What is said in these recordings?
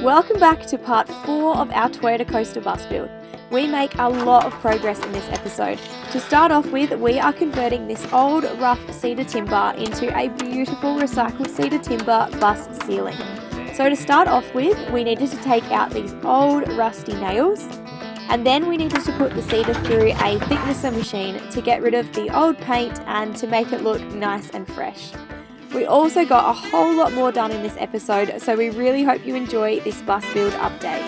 Welcome back to part 4 of our Toyota Coaster bus build. We make a lot of progress in this episode. To start off with, we are converting this old rough cedar timber into a beautiful recycled cedar timber bus ceiling. So to start off with, we needed to take out these old rusty nails, and then we needed to put the cedar through a thicknesser machine to get rid of the old paint and to make it look nice and fresh. We also got a whole lot more done in this episode, so we really hope you enjoy this bus build update.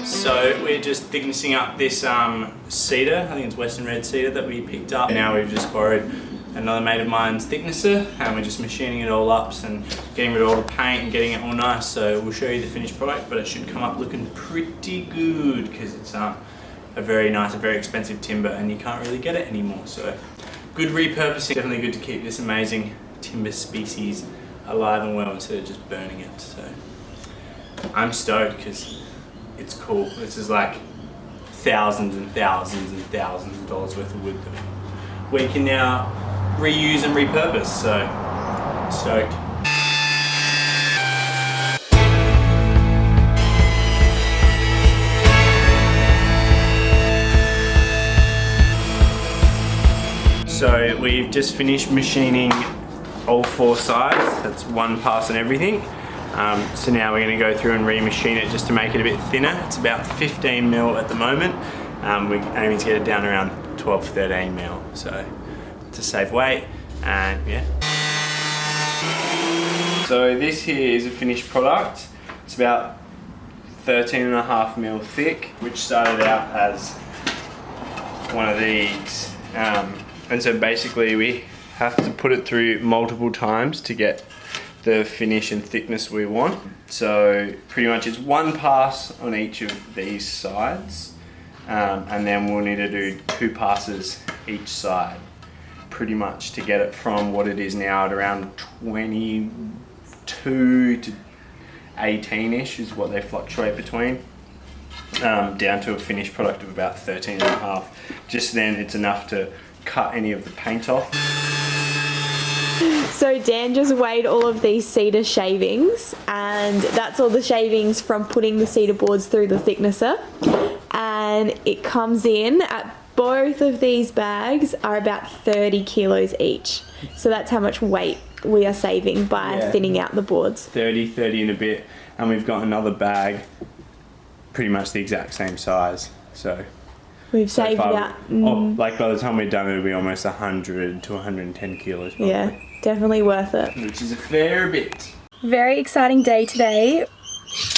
So we're just thicknessing up this cedar, I think it's Western red cedar that we picked up. Now we've just borrowed another mate of mine's thicknesser and we're just machining it all up and getting rid of all the paint and getting it all nice. So we'll show you the finished product, but it should come up looking pretty good because it's a very nice and very expensive timber and you can't really get it anymore. So good repurposing, definitely good to keep this amazing timber species alive and well instead of just burning it. So I'm stoked because it's cool. This is like thousands and thousands and thousands of dollars worth of wood that we can now reuse and repurpose, so stoked. So we've just finished machining all 4 sides, that's one pass and everything. So now we're going to go through and remachine it just to make it a bit thinner. It's about 15 mil at the moment. We're aiming to get it down around 12-13 mil, so to save weight, and yeah. So this here is a finished product. It's about 13.5 mil thick, which started out as one of these. And so basically we have to put it through multiple times to get the finish and thickness we want. So pretty much it's one pass on each of these sides. And then we'll need to do 2 passes each side pretty much to get it from what it is now at around 22 to 18ish is what they fluctuate between, down to a finished product of about 13.5. Just then it's enough to cut any of the paint off. So Dan just weighed all of these cedar shavings, and that's all the shavings from putting the cedar boards through the thicknesser. And it comes in at both of these bags are about 30 kilos each. So that's how much weight we are saving by thinning out the boards. 30 and a bit, and we've got another bag pretty much the exact same size. So we've saved about like by the time we're done it'll be almost 100 to 110 kilos probably. Yeah, definitely worth it. Which is a fair bit. Very exciting day today.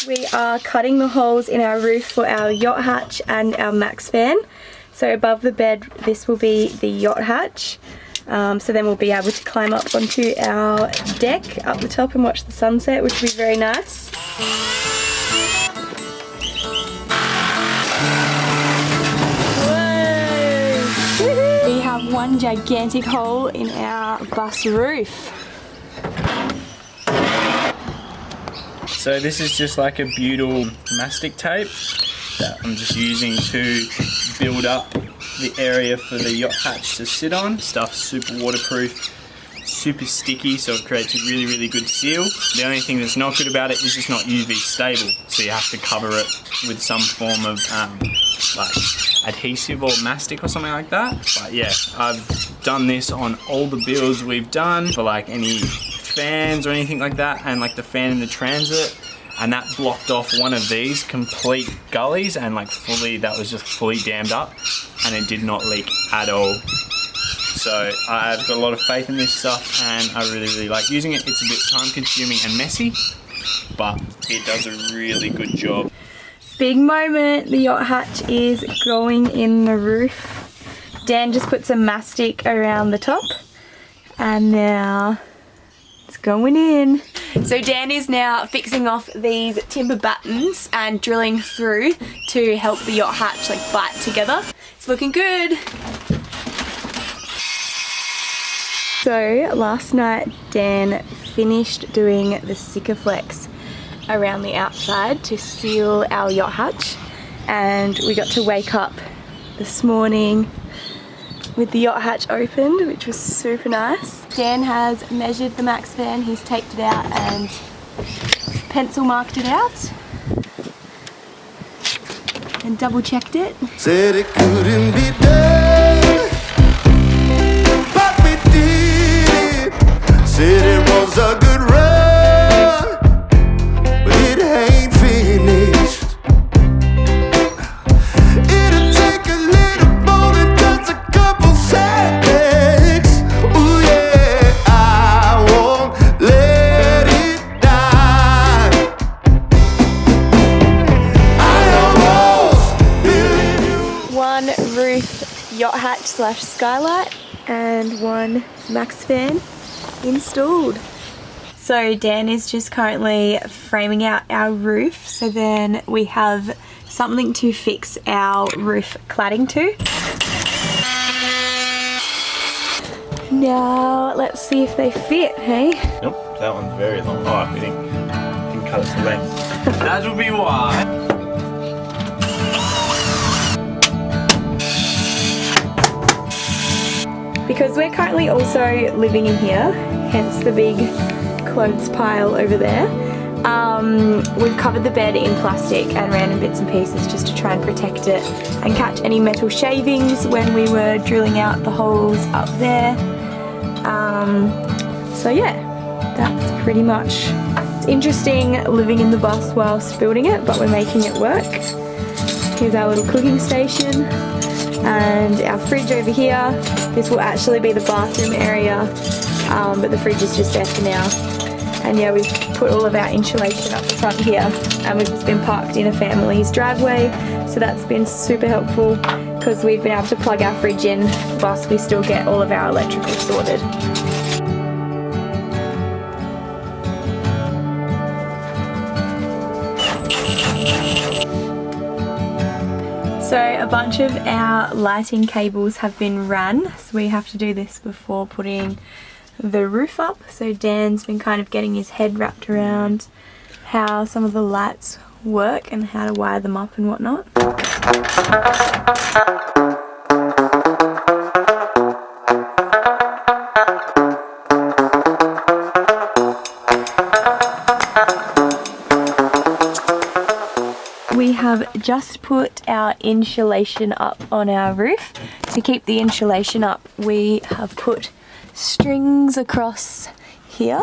We are cutting the holes in our roof for our yacht hatch and our max fan. So above the bed, this will be the yacht hatch. So then we'll be able to climb up onto our deck up the top and watch the sunset, which will be very nice. Whoa! We have one gigantic hole in our bus roof. So this is just like a butyl mastic tape that I'm just using to build up the area for the yacht hatch to sit on. Stuff's super waterproof, super sticky, so it creates a really, really good seal. The only thing that's not good about it is it's not UV stable, so you have to cover it with some form of like adhesive or mastic or something like that. But yeah, I've done this on all the builds we've done for like any fans or anything like that, and like the fan in the transit, and that blocked off one of these complete gullies, and like fully, that was just fully dammed up and it did not leak at all. So I've got a lot of faith in this stuff and I really, really like using it. It's a bit time consuming and messy, but it does a really good job. Big moment, the yacht hatch is going in the roof. Dan just put some mastic around the top and now it's going in. So Dan is now fixing off these timber battens and drilling through to help the yacht hatch like bite together. It's looking good. So last night Dan finished doing the Sikaflex around the outside to seal our yacht hatch, and we got to wake up this morning with the yacht hatch opened, which was super nice. Dan has measured the max fan, he's taped it out and pencil marked it out and double checked it. Said it couldn't be done, but we did it. Said it was a good run, but it ain't finished. It'll take a little more than just a couple seconds. Ooh yeah, I won't let it die. One roof yacht hatch slash skylight and one max fan installed. So Dan is just currently framing out our roof, so then we have something to fix our roof cladding to. Now let's see if they fit, hey? Nope, that one's very long. Oh, I think you can cut it to length. That will be why. Because we're currently also living in here, hence the big clothes pile over there. We've covered the bed in plastic and random bits and pieces just to try and protect it and catch any metal shavings when we were drilling out the holes up there. So yeah, that's pretty much. It's interesting living in the bus whilst building it, but we're making it work. Here's our little cooking station and our fridge over here. This will actually be the bathroom area, but the fridge is just there for now. And yeah, we've put all of our insulation up the front here, and we've just been parked in a family's driveway, so that's been super helpful because we've been able to plug our fridge in whilst we still get all of our electrical sorted. So a bunch of our lighting cables have been run, so we have to do this before putting the roof up. So Dan's been kind of getting his head wrapped around how some of the lights work and how to wire them up and whatnot. We have just put our insulation up on our roof. To keep the insulation up, we have put strings across here,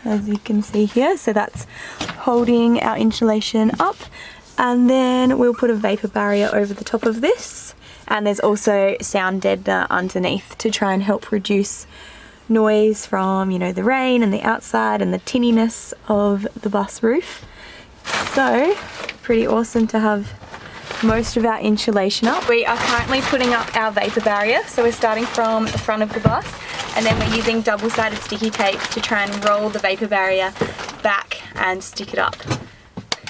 as you can see here, so that's holding our insulation up, and then we'll put a vapor barrier over the top of this, and there's also sound deadener underneath to try and help reduce noise from, you know, the rain and the outside and the tinniness of the bus roof. So pretty awesome to have most of our insulation up. We are currently putting up our vapor barrier, so we're starting from the front of the bus, and then we're using double-sided sticky tape to try and roll the vapor barrier back and stick it up.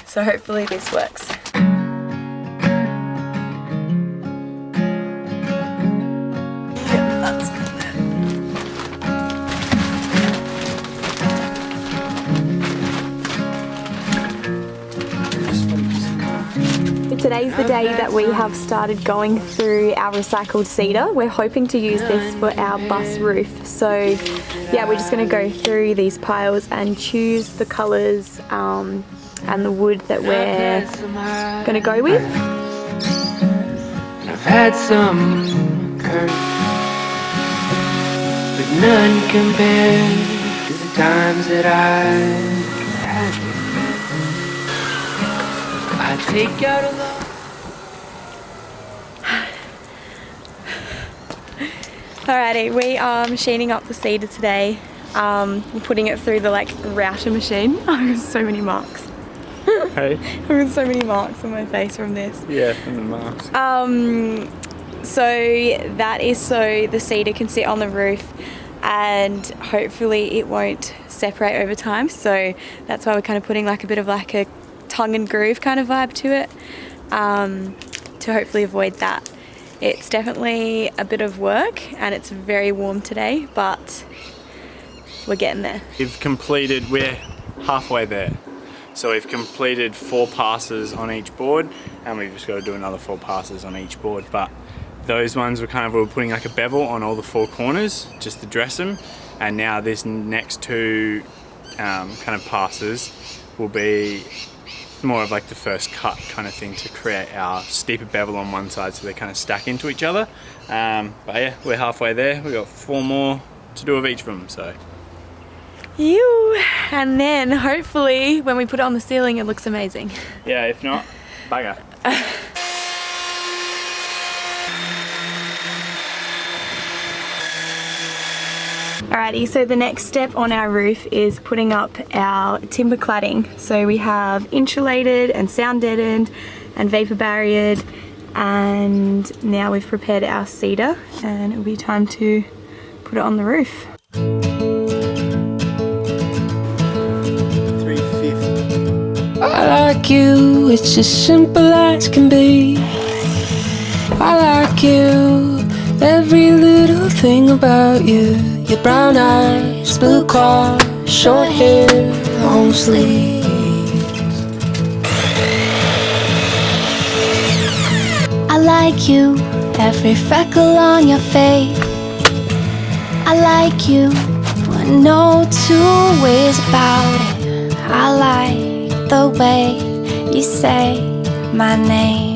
So hopefully this works. Yep, that's good then. Today's the day that we have started going through our recycled cedar. We're hoping to use this for our bus roof. So yeah, we're just going to go through these piles and choose the colours and the wood that we're going to go with. I've had some curse, but none compared to the times that I've had it. I take out a lot. Alrighty, we are machining up the cedar today. We're putting it through the router machine. I got so many marks. Hey? I've got so many marks on my face from this. Yeah, from the marks. So that is so the cedar can sit on the roof and hopefully it won't separate over time. So that's why we're kind of putting a bit of a tongue and groove kind of vibe to it, to hopefully avoid that. It's definitely a bit of work and it's very warm today, but we're getting there. We're halfway there. So we've completed 4 passes on each board, and we've just got to do another 4 passes on each board, but Those ones we're putting like a bevel on all the 4 corners just to dress them, and now this next 2 kind of passes will be more of like the first cut kind of thing to create our steeper bevel on one side so they kind of stack into each other. But yeah, we're halfway there. We've got 4 more to do of each of them, so. Ew. And then hopefully when we put it on the ceiling it looks amazing. Yeah, if not, bugger. Alrighty, so the next step on our roof is putting up our timber cladding. So we have insulated and sound deadened and vapor barriered, and now we've prepared our cedar and it'll be time to put it on the roof. 350. I like you, it's as simple as can be. I like you, every little thing about you. Your brown eyes, blue car, short hair, long sleeves. I like you, every freckle on your face. I like you, but no 2 ways about it. I like the way you say my name.